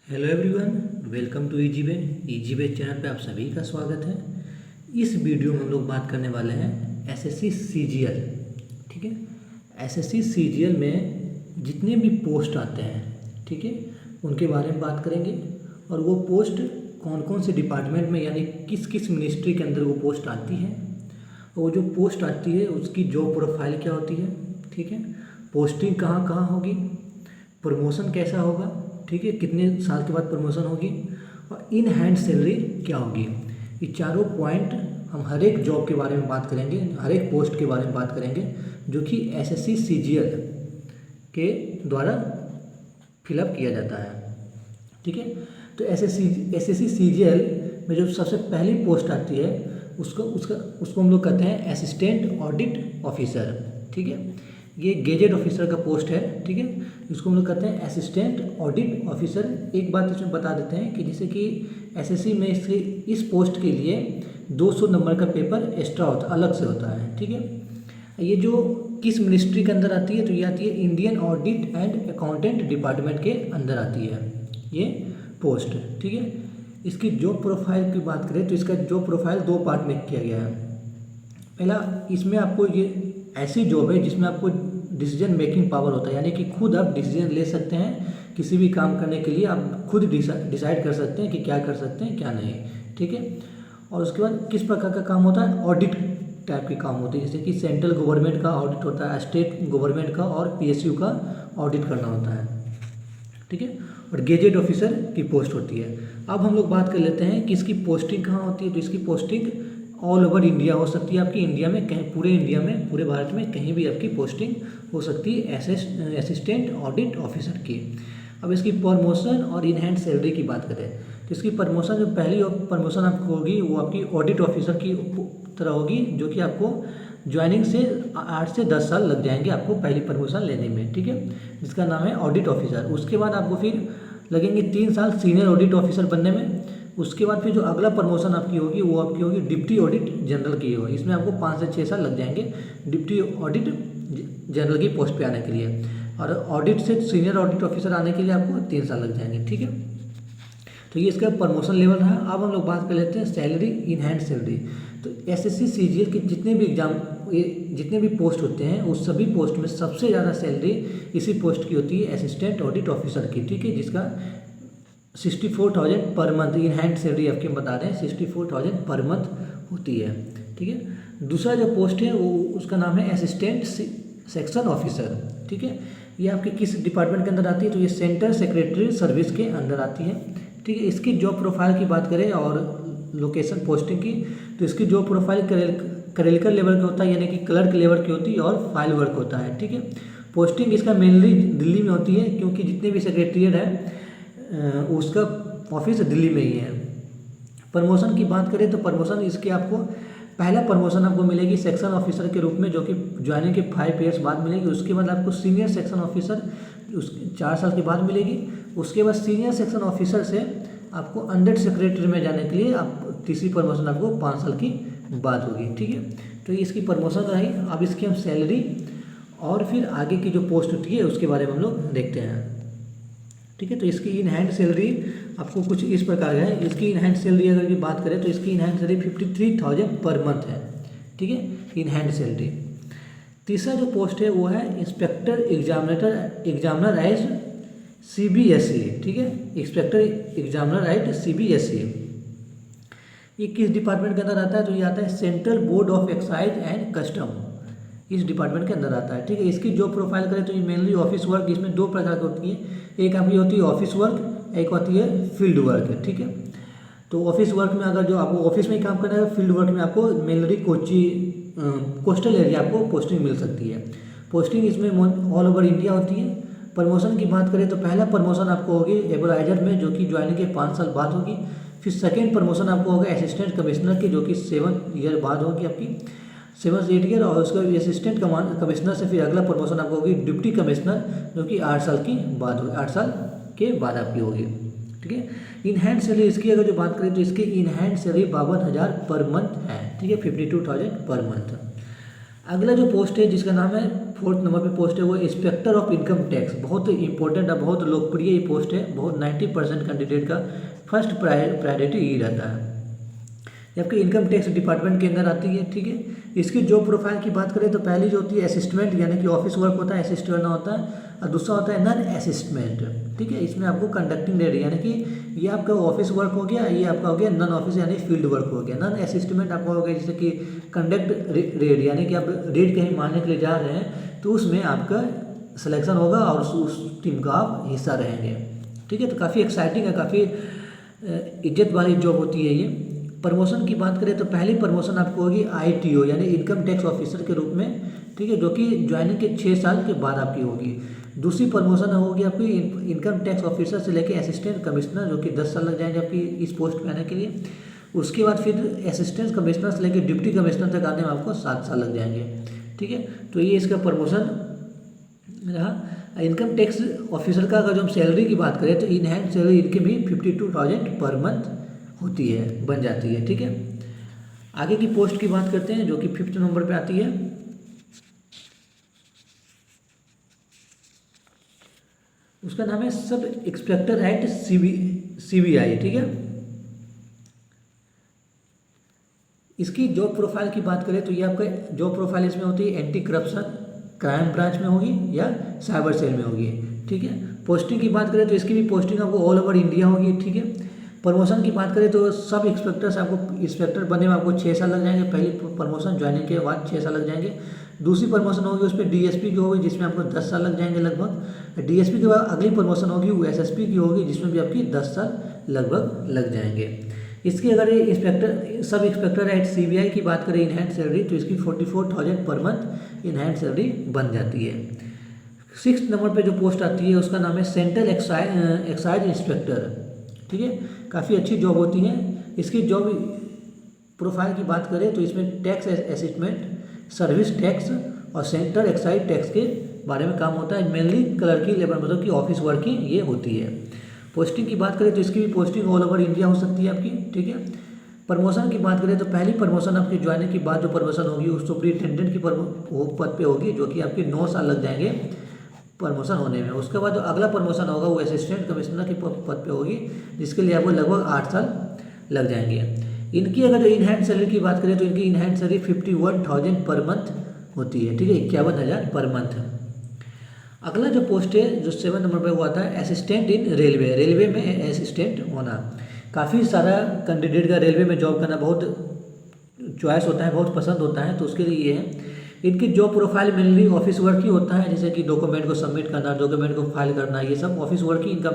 Hello everyone, welcome to easy way channel पे आप सभी का स्वागत है। इस वीडियो में हम लोग बात करने वाले हैं एसएससी सीजीएल। ठीक है, एसएससी सीजीएल में जितने भी पोस्ट आते हैं, ठीक है, उनके बारे में बात करेंगे और वो पोस्ट कौन कौन से डिपार्टमेंट में यानी किस किस मिनिस्ट्री के अंदर वो पोस्ट आती है, और जो पोस्ट आती है उसकी जॉब प्रोफाइल क्या होती है, ठीक है, पोस्टिंग कहाँ कहाँ होगी, प्रमोशन कैसा होगा, ठीक है, कितने साल के बाद प्रमोशन होगी, और इन हैंड सैलरी क्या होगी। ये चारों पॉइंट हम हर एक जॉब के बारे में बात करेंगे, हर एक पोस्ट के बारे में बात करेंगे जो कि एसएससी सीजीएल के द्वारा फिलअप किया जाता है। ठीक है, तो एसएससी सीजीएल में जो सबसे पहली पोस्ट आती है उसको हम लोग कहते हैं असिस्टेंट ऑडिट ऑफिसर। ठीक है, ये गेजेट ऑफिसर का पोस्ट है। ठीक है, इसको हम लोग कहते हैं असिस्टेंट ऑडिट ऑफिसर। एक बात इसमें बता देते हैं कि जैसे कि एसएससी में इस पोस्ट के लिए 200 नंबर का पेपर एक्स्ट्रा होता है, अलग से होता है। ठीक है, ये जो किस मिनिस्ट्री के अंदर आती है, तो ये आती है Indian audit and accountant department के अंदर आती है ये पोस्ट। ठीक है, इसकी जॉब प्रोफाइल की बात करें तो इसका जॉब प्रोफाइल 2 पार्ट में किया गया है। पहला, इसमें आपको ये ऐसी जॉब है जिसमें आपको डिसीजन मेकिंग पावर होता है, यानी कि खुद आप डिसीजन ले सकते हैं। किसी भी काम करने के लिए आप खुद डिसाइड कर सकते हैं कि क्या कर सकते हैं क्या नहीं। ठीक है, और उसके बाद किस प्रकार का काम होता है, ऑडिट टाइप के काम होते हैं, जैसे कि सेंट्रल गवर्नमेंट का ऑडिट होता है, स्टेट गवर्नमेंट का और पीएसयू का ऑडिट करना होता है। ठीक है, और गेजेट ऑफिसर की पोस्ट होती है। अब हम लोग बात कर लेते हैं कि इसकी पोस्टिंग कहाँ होती है। तो इसकी पोस्टिंग ऑल ओवर इंडिया हो सकती है, आपकी इंडिया में कहीं, पूरे इंडिया में, पूरे भारत में कहीं भी आपकी पोस्टिंग हो सकती है असिस्टेंट ऑडिट ऑफिसर की। अब इसकी प्रमोशन और इन हैंड सैलरी की बात करें तो इसकी प्रमोशन, जो पहली प्रमोशन आपको होगी वो आपकी ऑडिट ऑफिसर की तरह होगी, जो कि आपको ज्वाइनिंग से 8 से 10 साल लग जाएंगे आपको पहली प्रमोशन लेने में। ठीक है, जिसका नाम है ऑडिट ऑफिसर। उसके बाद आपको फिर लगेंगे 3 साल सीनियर ऑडिट ऑफिसर बनने में। उसके बाद फिर जो अगला प्रमोशन आपकी होगी वो आपकी होगी डिप्टी ऑडिट जनरल की होगी। इसमें आपको 5 से 6 साल लग जाएंगे डिप्टी ऑडिट जनरल की पोस्ट पे आने के लिए, और ऑडिट से सीनियर ऑडिट ऑफिसर आने के लिए आपको 3 साल लग जाएंगे। ठीक है, तो ये इसका प्रमोशन लेवल रहा। अब हम लोग बात कर लेते हैं सैलरी, इन हैंड सैलरी। तो एसएससी सीजीएल के जितने भी एग्जाम, जितने भी पोस्ट होते हैं उस सभी पोस्ट में सबसे ज़्यादा सैलरी इसी पोस्ट की होती है, असिस्टेंट ऑडिट ऑफिसर की। ठीक है, जिसका 64,000 per month in hand salary आपके बता दें 64,000 पर मंथ होती है। ठीक है, दूसरा जो पोस्ट है वो उसका नाम है असिस्टेंट सेक्शन ऑफिसर। ठीक है, ये आपके किस डिपार्टमेंट के अंदर आती है, तो ये सेंटर सेक्रेटरी सर्विस के अंदर आती है। ठीक है, इसकी जॉब प्रोफाइल की बात करें और लोकेशन पोस्टिंग की, तो इसकी जॉब प्रोफाइल क्लरिकल लेवल की होता है, यानी कि क्लर्क लेवल की होती है, और फाइल वर्क होता है। ठीक है, पोस्टिंग इसका मेनली दिल्ली में होती है, क्योंकि जितने भी सेक्रेटरीट है उसका ऑफिस दिल्ली में ही है। प्रमोशन की बात करें तो प्रमोशन इसके आपको पहला प्रमोशन आपको मिलेगी सेक्शन ऑफिसर के रूप में, जो कि ज्वाइनिंग के 5 ईयर्स बाद मिलेगी। उसके बाद आपको सीनियर सेक्शन ऑफिसर 4 साल के बाद मिलेगी। उसके बाद सीनियर सेक्शन ऑफिसर से आपको अंडर सेक्रेटरी में जाने के लिए आप तीसरी प्रमोशन आपको 5 साल की बाद होगी। ठीक है, तो ये इसकी प्रमोशन रही। अब इसकी हम सैलरी और फिर आगे की जो पोस्ट होती है उसके बारे में हम लोग देखते हैं। ठीक है, तो इसकी इन हैंड सैलरी आपको कुछ इस प्रकार है। इसकी इन हैंड सैलरी अगर की बात करें तो इसकी in hand salary 53,000 per month है। ठीक है, इन हैंड सैलरी। तीसरा जो पोस्ट है वो है इंस्पेक्टर एग्जामिनर एज सीबीएसई। ठीक है, इंस्पेक्टर एग्जामिनर एट सीबीएसई। ये किस डिपार्टमेंट के अंदर आता है, तो ये आता है central board of excise and custom, इस डिपार्टमेंट के अंदर आता है। ठीक है, इसकी जॉब प्रोफाइल करें तो ये मेनली ऑफिस वर्क, इसमें 2 प्रकार की होती है। एक आपकी होती है ऑफिस वर्क, एक होती है फील्ड वर्क। ठीक है, तो ऑफिस वर्क में अगर जो आपको ऑफिस में ही काम करना है, फील्ड वर्क में आपको मेनली कोची कोस्टल एरिया आपको पोस्टिंग मिल सकती है। पोस्टिंग इसमें ऑल ओवर इंडिया होती है। प्रमोशन की बात करें तो पहला प्रमोशन आपको होगी एवराइजर में, जो कि ज्वाइनिंग के 5 साल बाद होगी। फिर सेकेंड प्रमोशन आपको होगा असिस्टेंट कमिश्नर की, जो कि 7 ईयर बाद होगी आपकी, 7 से 8 ईयर। और उसका असिस्टेंट कमिश्नर से फिर अगला प्रमोशन आपको होगी डिप्टी कमिश्नर, जो कि 8 साल की बाद होगी, 8 साल के बाद आपकी होगी। ठीक है, इन हैंड सैलरी इसकी अगर जो बात करें तो इसकी in hand salary 52,000 per month है। ठीक है, 52,000 पर मंथ। अगला जो पोस्ट है जिसका नाम है 4th नंबर पे पोस्ट है वो इंस्पेक्टर ऑफ इनकम टैक्स। बहुत इंपॉर्टेंट है, बहुत लोकप्रिय ये पोस्ट है, बहुत 90% कैंडिडेट का फर्स्ट प्रायोरिटी ये रहता है। ये आपके इनकम टैक्स डिपार्टमेंट के अंदर आती है, ठीक है। इसकी जॉब प्रोफाइल की बात करें तो पहली जो होती है असिस्टेंट, यानी कि ऑफिस वर्क होता है, असिस्ट करना होता है, और दूसरा होता है नॉन असिस्टेंट, ठीक है। इसमें आपको कंडक्टिंग रेड, यानी कि ये आपका ऑफिस वर्क हो गया, ये आपका हो गया नॉन ऑफिस यानी फील्ड वर्क हो गया। नॉन असिस्टेंट आपका हो गया जैसे कि कंडक्ट रेड, यानी कि आप रेड कहीं मारने के लिए जा रहे हैं तो उसमें आपका सिलेक्शन होगा और उस टीम का आप हिस्सा रहेंगे, ठीक है। तो काफ़ी एक्साइटिंग है, काफ़ी इज्जत वाली जॉब होती है ये। प्रमोशन की बात करें तो पहली प्रमोशन आपको होगी ITO यानी इनकम टैक्स ऑफिसर के रूप में, ठीक है, जो कि ज्वाइनिंग के 6 साल के बाद आपकी होगी। दूसरी प्रमोशन होगी आपकी इनकम टैक्स ऑफिसर से लेके असिस्टेंट कमिश्नर, जो कि 10 साल लग जाएंगे आपकी इस पोस्ट पे आने के लिए। उसके बाद फिर असिस्टेंट कमिश्नर से लेके डिप्टी कमिश्नर तक आने में आपको 7 साल लग जाएंगे, ठीक है। तो ये इसका प्रमोशन रहा। इनकम टैक्स ऑफिसर का अगर जो हम सैलरी की बात करें तो इन हैंड सैलरी इनकी भी 52,000 पर मंथ होती है, बन जाती है, ठीक है। आगे की पोस्ट की बात करते हैं जो कि 5th नंबर पे आती है। उसका नाम है सब इंस्पेक्टर एट CBI, ठीक है। इसकी जॉब प्रोफाइल की बात करें तो ये आपका जॉब प्रोफाइल इसमें होती है एंटी करप्शन क्राइम ब्रांच में होगी या साइबर सेल में होगी, ठीक है। पोस्टिंग की बात करें तो इसकी भी पोस्टिंग आपको ऑल ओवर इंडिया होगी, ठीक है। प्रमोशन की बात करें तो सब इंस्पेक्टर से आपको इंस्पेक्टर बनने में आपको 6 साल लग जाएंगे, पहली प्रमोशन ज्वाइनिंग के बाद 6 साल लग जाएंगे। दूसरी प्रमोशन होगी उस पर DSP की होगी जिसमें आपको 10 साल लग जाएंगे लगभग। DSP के बाद अगली प्रमोशन होगी वो SSP की होगी जिसमें भी आपकी 10 साल लगभग लग जाएंगे। इसकी अगर ये सब इंस्पेक्टर एट CBI की बात करें इन हैंड सैलरी तो इसकी 44,000 per month in hand salary बन जाती है। 6th नंबर पे जो पोस्ट आती है उसका नाम है सेंट्रल एक्साइज इंस्पेक्टर, ठीक है। काफ़ी अच्छी जॉब होती है। इसकी जॉब प्रोफाइल की बात करें तो इसमें टैक्स असेसमेंट, सर्विस टैक्स और सेंट्रल एक्साइज टैक्स के बारे में काम होता है। मेनली क्लर्की लेबर मतलब कि ऑफिस वर्किंग ये होती है। पोस्टिंग की बात करें तो इसकी भी पोस्टिंग ऑल ओवर इंडिया हो सकती है आपकी, ठीक है। प्रमोशन की बात करें तो पहली प्रमोशन आपकी ज्वाइनिंग के बाद जो प्रमोशन होगी उस सुपरिटेंडेंट की पद पे होगी जो कि आपके 9 साल लग जाएंगे प्रमोशन होने में। उसके बाद जो अगला प्रमोशन होगा वो असिस्टेंट कमिश्नर के पद पे होगी जिसके लिए आपको लगभग 8 साल लग जाएंगे। इनकी अगर जो इन हैंड सैलरी की बात करें तो इनकी in hand salary 51,000 per month होती है, ठीक है, 51,000 पर मंथ। अगला जो पोस्ट है जो 7 नंबर पर हुआ था असिस्टेंट इन रेलवे में असिस्टेंट होना। काफ़ी सारा कैंडिडेट का रेलवे में जॉब करना बहुत चॉइस होता है, बहुत पसंद होता है, तो उसके लिए ये है। इनकी job profile mainly office work ही होता है, जैसे कि डॉक्यूमेंट को सबमिट करना, डॉक्यूमेंट को फाइल करना, ये सब ऑफिस वर्क ही इनका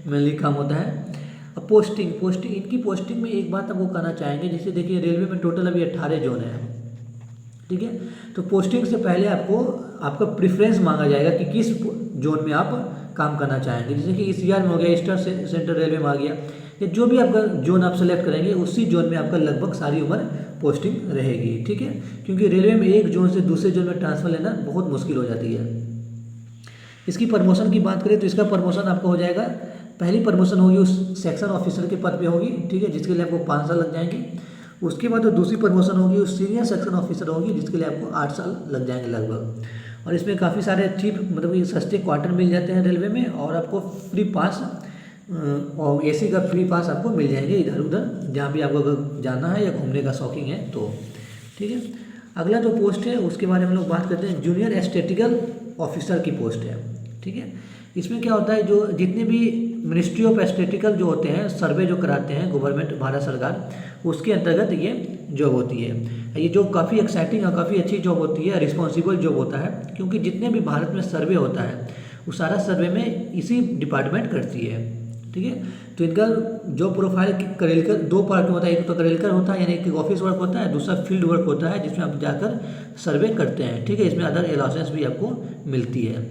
मेनली काम होता है। अब पोस्टिंग इनकी पोस्टिंग में एक बात आपको कहना चाहेंगे, जैसे देखिए रेलवे में टोटल अभी 18 जोन है, ठीक है। तो पोस्टिंग से पहले आपका प्रेफरेंस मांगा जाएगा कि किस जोन में आप काम करना चाहेंगे। जैसे कि इस ईयर में हो गया ईस्टर्न सेंट्रल रेलवे में आ गया, या जो भी आपका जोन आप सेलेक्ट करेंगे उसी जोन में आपका लगभग सारी उम्र पोस्टिंग रहेगी, ठीक है। क्योंकि रेलवे में एक जोन से दूसरे जोन में ट्रांसफर लेना बहुत मुश्किल हो जाती है। इसकी प्रमोशन की बात करें तो इसका प्रमोशन आपका हो जाएगा, पहली प्रमोशन होगी उस सेक्शन ऑफिसर के पद पे होगी, ठीक है, जिसके लिए आपको 5 साल लग जाएंगे। उसके बाद जो दूसरी प्रमोशन होगी उस सीनियर सेक्शन ऑफिसर होगी जिसके लिए आपको 8 साल लग जाएंगे लगभग। और इसमें काफ़ी सारे चीप मतलब ये सस्ते क्वार्टर मिल जाते हैं रेलवे में, और आपको फ्री पास और AC का फ्री पास आपको मिल जाएंगे इधर उधर जहाँ भी आपको अगर जाना है या घूमने का शौकीन है तो, ठीक है। अगला जो पोस्ट है उसके बारे में हम लोग बात करते हैं, जूनियर स्टैटिस्टिकल ऑफिसर की पोस्ट है, ठीक है। इसमें क्या होता है, जो जितने भी मिनिस्ट्री ऑफ स्टैटिस्टिकल जो होते हैं, सर्वे जो कराते हैं गवर्नमेंट भारत सरकार, उसके अंतर्गत ये जॉब होती है। ये जॉब काफ़ी एक्साइटिंग और काफ़ी अच्छी जॉब होती है, रिस्पॉन्सिबल जॉब होता है, क्योंकि जितने भी भारत में सर्वे होता है वो सारा सर्वे में इसी डिपार्टमेंट करती है, ठीक है। तो इनका जॉब प्रोफाइल करेलकर 2 पार्ट में होता है, एक तो करेलकर होता है यानी एक ऑफिस वर्क होता है, दूसरा फील्ड वर्क होता है जिसमें आप जाकर सर्वे करते हैं, ठीक है। इसमें अदर अलाउंसेस भी आपको मिलती है।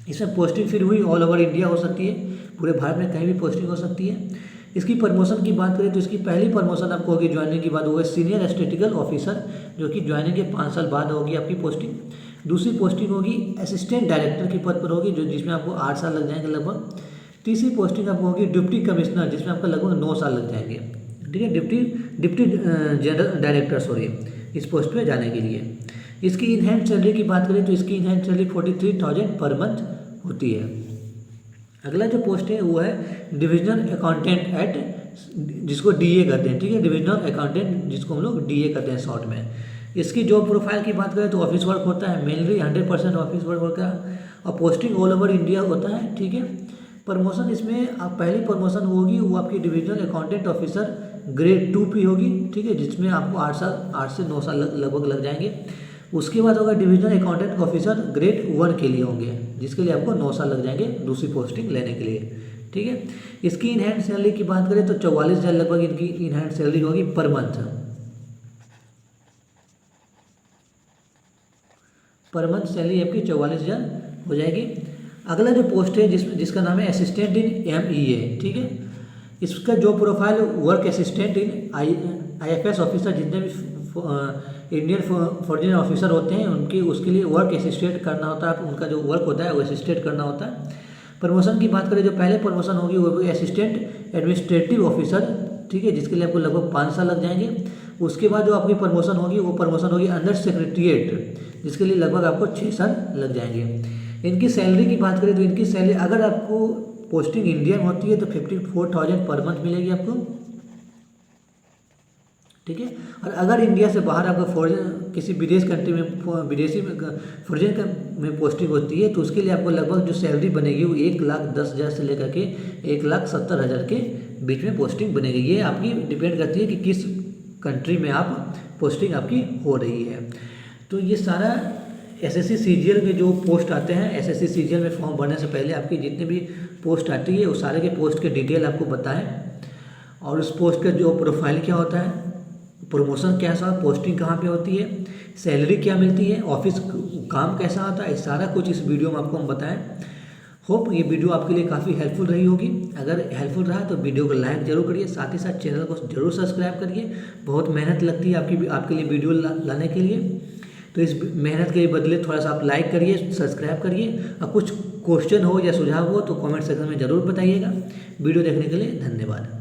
इसमें पोस्टिंग फिर हुई ऑल ओवर इंडिया हो सकती है, पूरे भारत में कहीं भी पोस्टिंग हो सकती है। इसकी प्रमोशन की बात करें तो इसकी पहली प्रमोशन आपको होगी ज्वाइनिंग के बाद होगा सीनियर स्टैटिस्टिकल ऑफिसर, जो कि ज्वाइनिंग के 5 साल बाद होगी आपकी पोस्टिंग। दूसरी पोस्टिंग होगी असिस्टेंट डायरेक्टर की पद पर होगी, जो जिसमें आपको 8 साल लग जाएंगे लगभग। तीसरी पोस्टिंग आपको होगी डिप्टी कमिश्नर, जिसमें आपका लगभग 9 साल लग जाएंगे, ठीक है। डिप्टी जनरल डायरेक्टर इस पोस्ट पे जाने के लिए। इसकी इन हैंड सैलरी की बात करें तो इसकी in hand salary 43,000 per month होती है। अगला जो पोस्ट है वो है डिविजनल अकाउंटेंट एट, जिसको डीए कहते हैं, ठीक है, डिविजनल अकाउंटेंट जिसको हम लोग डीए कहते हैं शॉर्ट में। इसकी जॉब प्रोफाइल की बात करें तो ऑफिस वर्क होता है, मेनली 100% ऑफिस वर्क होता है और पोस्टिंग ऑल ओवर इंडिया होता है, ठीक है। प्रमोशन इसमें आप पहली प्रमोशन होगी वो आपकी डिविजनल अकाउंटेंट ऑफिसर ग्रेड 2 पे होगी, ठीक है, जिसमें आपको 8 से 9 साल लगभग लग जाएंगे। उसके बाद होगा डिविजनल अकाउंटेंट ऑफिसर ग्रेड 1 के लिए होंगे, जिसके लिए आपको 9 साल लग जाएंगे दूसरी पोस्टिंग लेने के लिए, ठीक है। इसकी इन हैंड सैलरी की बात करें तो 44,000 लगभग इनकी इन हैंड सैलरी होगी per month. Per month salary आपकी 44,000 हो जाएगी। अगला जो पोस्ट है जिसका नाम है असिस्टेंट इन MEA, ठीक है। इसका जो profile work assistant in IFS officer, जितने भी इंडियन फॉरेन ऑफिसर होते हैं उनकी उसके लिए वर्क असिस्टेंट करना होता है, उनका जो वर्क होता है वो असिस्टेंट करना होता है। प्रमोशन की बात करें जो पहले प्रमोशन होगी वो भी असिस्टेंट एडमिनिस्ट्रेटिव ऑफिसर, ठीक है, जिसके लिए आपको लगभग 5 साल लग जाएंगे। उसके बाद जो आपकी प्रमोशन होगी वो प्रमोशन होगी अंडर सेक्रेटरीट, जिसके लिए लगभग आपको 6 साल लग जाएंगे। इनकी सैलरी की बात करें तो इनकी सैलरी अगर आपको पोस्टिंग इंडिया में होती है तो 54,000 पर मंथ मिलेगी आपको, ठीक है। और अगर इंडिया से बाहर आपका फॉरेन किसी विदेश कंट्री में विदेशी फॉरेन में पोस्टिंग होती है तो उसके लिए आपको लगभग जो सैलरी बनेगी वो 1,10,000 से लेकर के 1,70,000 के बीच में पोस्टिंग बनेगी। ये आपकी डिपेंड करती है कि किस कंट्री में आप पोस्टिंग आपकी हो रही है। तो ये सारा SSC CGL में जो पोस्ट आते हैं, SSC CGL में फॉर्म भरने से पहले आपकी जितने भी पोस्ट आती है उस सारे के पोस्ट के डिटेल आपको बताएं और उस पोस्ट का जो प्रोफाइल क्या होता है, प्रमोशन कैसा, पोस्टिंग कहाँ पे होती है, सैलरी क्या मिलती है, ऑफिस काम कैसा होता है, सारा कुछ इस वीडियो में आपको हम बताएं। होप ये वीडियो आपके लिए काफ़ी हेल्पफुल रही होगी। अगर हेल्पफुल रहा तो वीडियो को लाइक जरूर करिए, साथ ही साथ चैनल को जरूर सब्सक्राइब करिए। बहुत मेहनत लगती है आपके लिए वीडियो लाने के लिए, तो इस मेहनत के बदले थोड़ा सा आप लाइक करिए, सब्सक्राइब करिए और कुछ क्वेश्चन हो या सुझाव हो तो कमेंट सेक्शन में ज़रूर बताइएगा। वीडियो देखने के लिए धन्यवाद।